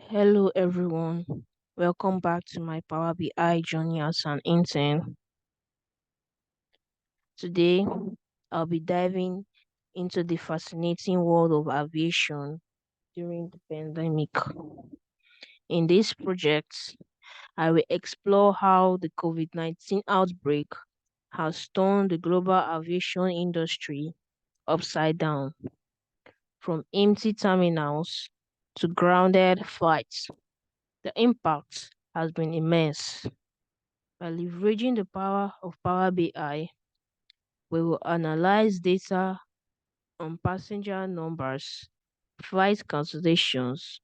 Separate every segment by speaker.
Speaker 1: Hello everyone, welcome back to my Power BI journey as an intern. Today, I'll be diving into the fascinating world of aviation during the pandemic. In this project, I will explore how the COVID-19 outbreak has turned the global aviation industry upside down, from empty terminals to grounded flights. The impact has been immense. By leveraging the power of Power BI, we will analyze data on passenger numbers, flight cancellations,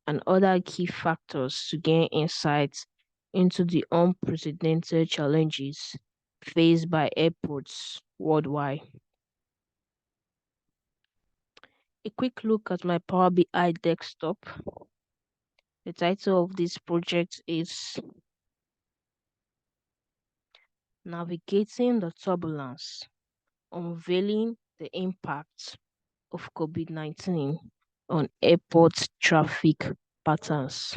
Speaker 1: and other key factors to gain insights into the unprecedented challenges faced by airports worldwide. A quick look at my Power BI desktop. The title of this project is Navigating the Turbulence, Unveiling the Impact of COVID-19 on airport traffic patterns.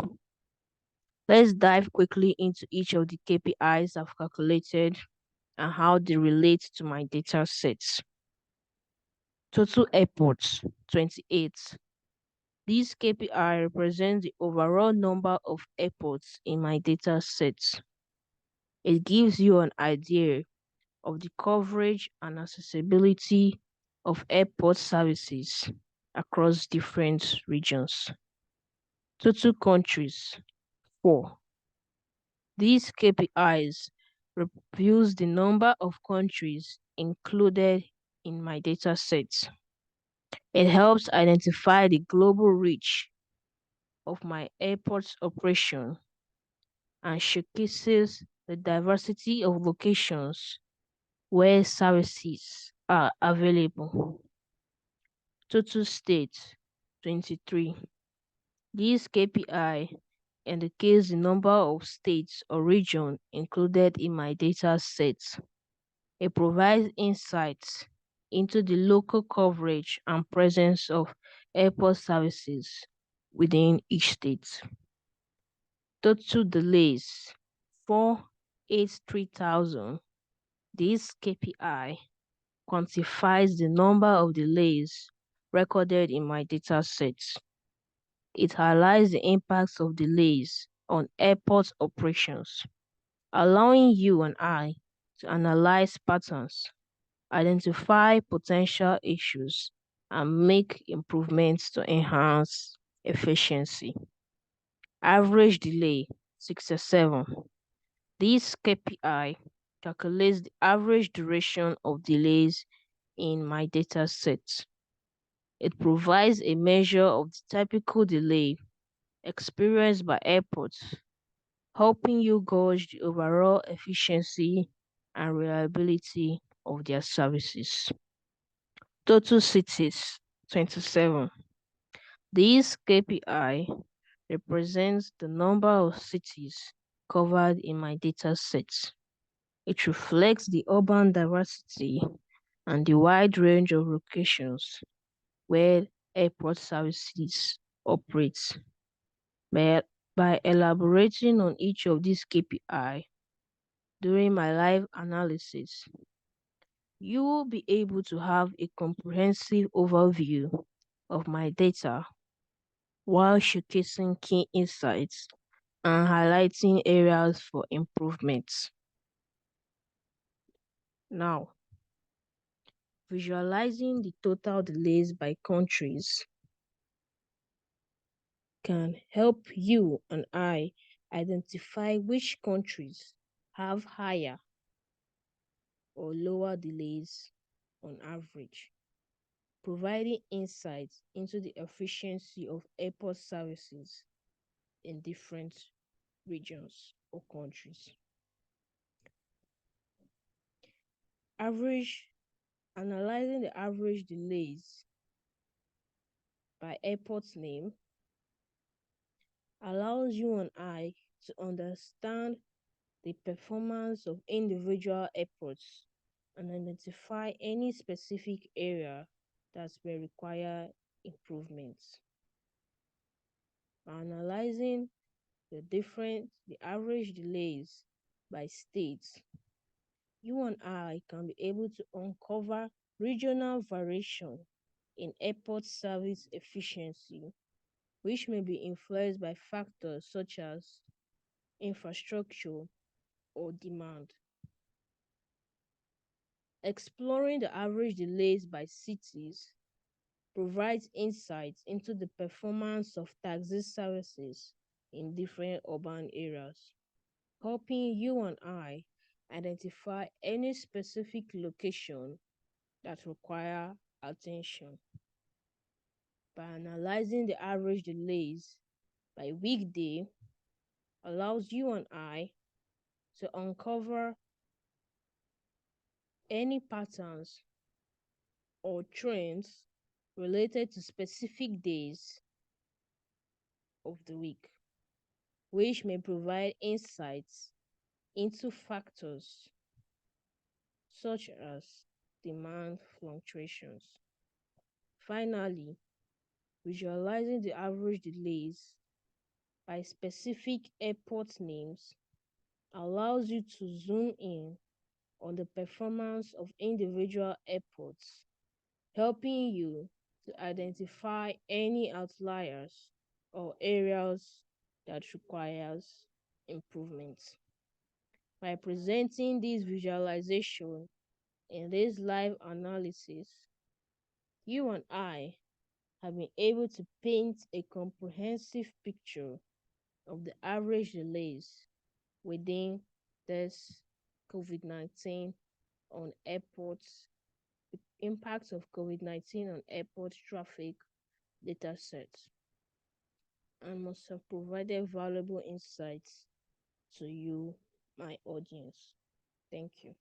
Speaker 1: Let's dive quickly into each of the KPIs I've calculated and how they relate to my data sets. Total airports, 28. This KPI represents the overall number of airports in my data sets. It gives you an idea of the coverage and accessibility of airport services across different regions. Total countries, 4. These KPIs reveals the number of countries included in my data set. It helps identify the global reach of my airport's operation and showcases the diversity of locations where services are available. Total states, 23. This KPI indicates the number of states or regions included in my data set. It provides insights into the local coverage and presence of airport services within each state. Total delays, 483,000. This KPI quantifies the number of delays recorded in my data set. It highlights the impacts of delays on airport operations, allowing you and I to analyze patterns, identify potential issues, and make improvements to enhance efficiency. Average delay, 67. This KPI calculates the average duration of delays in my data set. It provides a measure of the typical delay experienced by airports, helping you gauge the overall efficiency and reliability of their services. Total cities, 27. This KPI represents the number of cities covered in my data set. It reflects the urban diversity and the wide range of locations where airport services operate. By, by elaborating on each of these KPI during my live analysis, you will be able to have a comprehensive overview of my data while showcasing key insights and highlighting areas for improvements. Now, visualizing the total delays by countries can help you and I identify which countries have higher or lower delays on average, providing insights into the efficiency of airport services in different regions or countries. Average Analyzing the average delays by airport name allows you and I to understand the performance of individual airports and identify any specific area that may require improvements. By analyzing the average delays by states, you and I can be able to uncover regional variation in airport service efficiency, which may be influenced by factors such as infrastructure or demand. Exploring the average delays by cities provides insights into the performance of taxi services in different urban areas, helping you and I identify any specific location that require attention. By analyzing the average delays by weekday allows you and I to uncover any patterns or trends related to specific days of the week, which may provide insights into factors such as demand fluctuations. Finally, visualizing the average delays by specific airport names allows you to zoom in on the performance of individual airports, helping you to identify any outliers or areas that requires improvement. By presenting this visualization in this live analysis, you and I have been able to paint a comprehensive picture of the average delays within this COVID-19 on airports, the impact of COVID-19 on airport traffic data sets, and must have provided valuable insights to you, my audience. Thank you.